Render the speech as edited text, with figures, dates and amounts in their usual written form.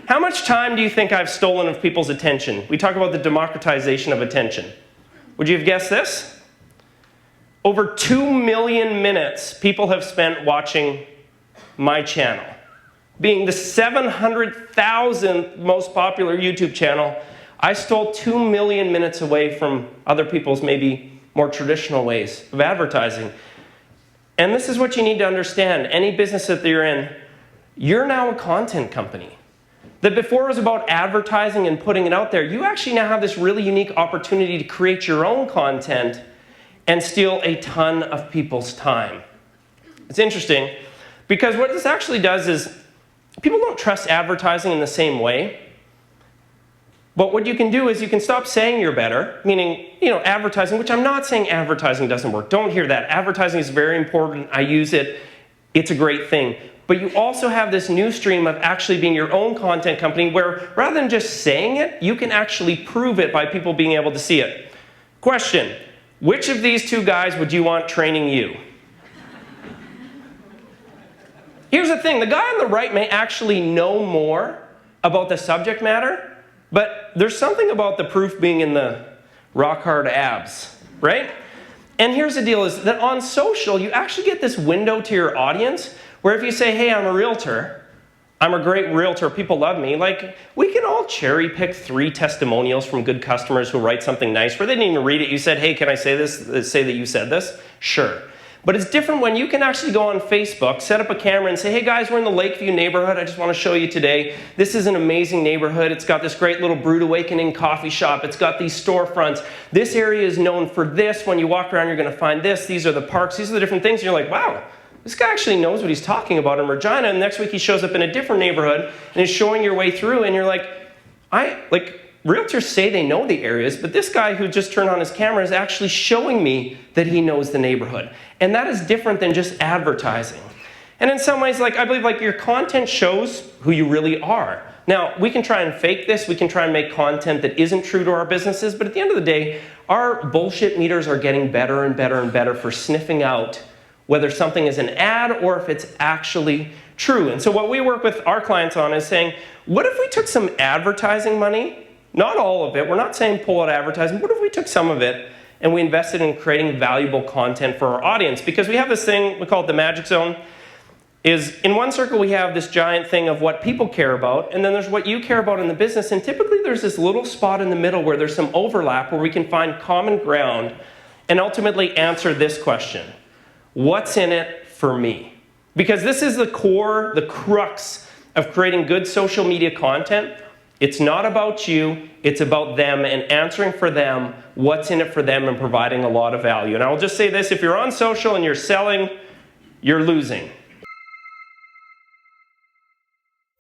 How much time do you think I've stolen of people's attention? We talk about the democratization of attention. Would you have guessed this? Over 2 million minutes people have spent watching my channel. Being the 700,000th most popular YouTube channel, I stole 2 million minutes away from other people's maybe more traditional ways of advertising. And this is what you need to understand. Any business that you're in, you're now a content company. That before it was about advertising and putting it out there, you actually now have this really unique opportunity to create your own content and steal a ton of people's time. It's interesting, because what this actually does is, people don't trust advertising in the same way. But what you can do is you can stop saying you're better, meaning, advertising, which I'm not saying advertising doesn't work. Don't hear that. Advertising is very important. I use it. It's a great thing. But you also have this new stream of actually being your own content company where rather than just saying it, you can actually prove it by people being able to see it. Question, which of these two guys would you want training you? Here's the thing, the guy on the right may actually know more about the subject matter, but there's something about the proof being in the rock hard abs, right? And here's the deal is that on social, you actually get this window to your audience where if you say, hey, I'm a realtor, I'm a great realtor, people love me, like we can all cherry pick 3 testimonials from good customers who write something nice where they didn't even read it. You said, hey, can I say this? Say that you said this? Sure. But it's different when you can actually go on Facebook, set up a camera and say, hey guys, we're in the Lakeview neighborhood. I just want to show you today. This is an amazing neighborhood. It's got this great little Brewed Awakening coffee shop. It's got these storefronts. This area is known for this. When you walk around, you're going to find this. These are the parks. These are the different things. And you're like, wow, this guy actually knows what he's talking about in Regina. And next week he shows up in a different neighborhood and is showing your way through. And you're like, realtors say they know the areas, but this guy who just turned on his camera is actually showing me that he knows the neighborhood. And that is different than just advertising. And in some ways, I believe your content shows who you really are. Now, we can try and fake this. We can try and make content that isn't true to our businesses. But at the end of the day, our bullshit meters are getting better and better and better for sniffing out whether something is an ad or if it's actually true. And so what we work with our clients on is saying, what if we took some advertising money, not all of it, we're not saying pull out advertising, what if we took some of it and we invested in creating valuable content for our audience? Because we have this thing, we call it the magic zone, is in one circle we have this giant thing of what people care about, and then there's what you care about in the business, and typically there's this little spot in the middle where there's some overlap where we can find common ground and ultimately answer this question. What's in it for me? Because this is the core, the crux of creating good social media content. It's not about you, it's about them and answering for them what's in it for them and providing a lot of value. And I'll just say this, if you're on social and you're selling, you're losing.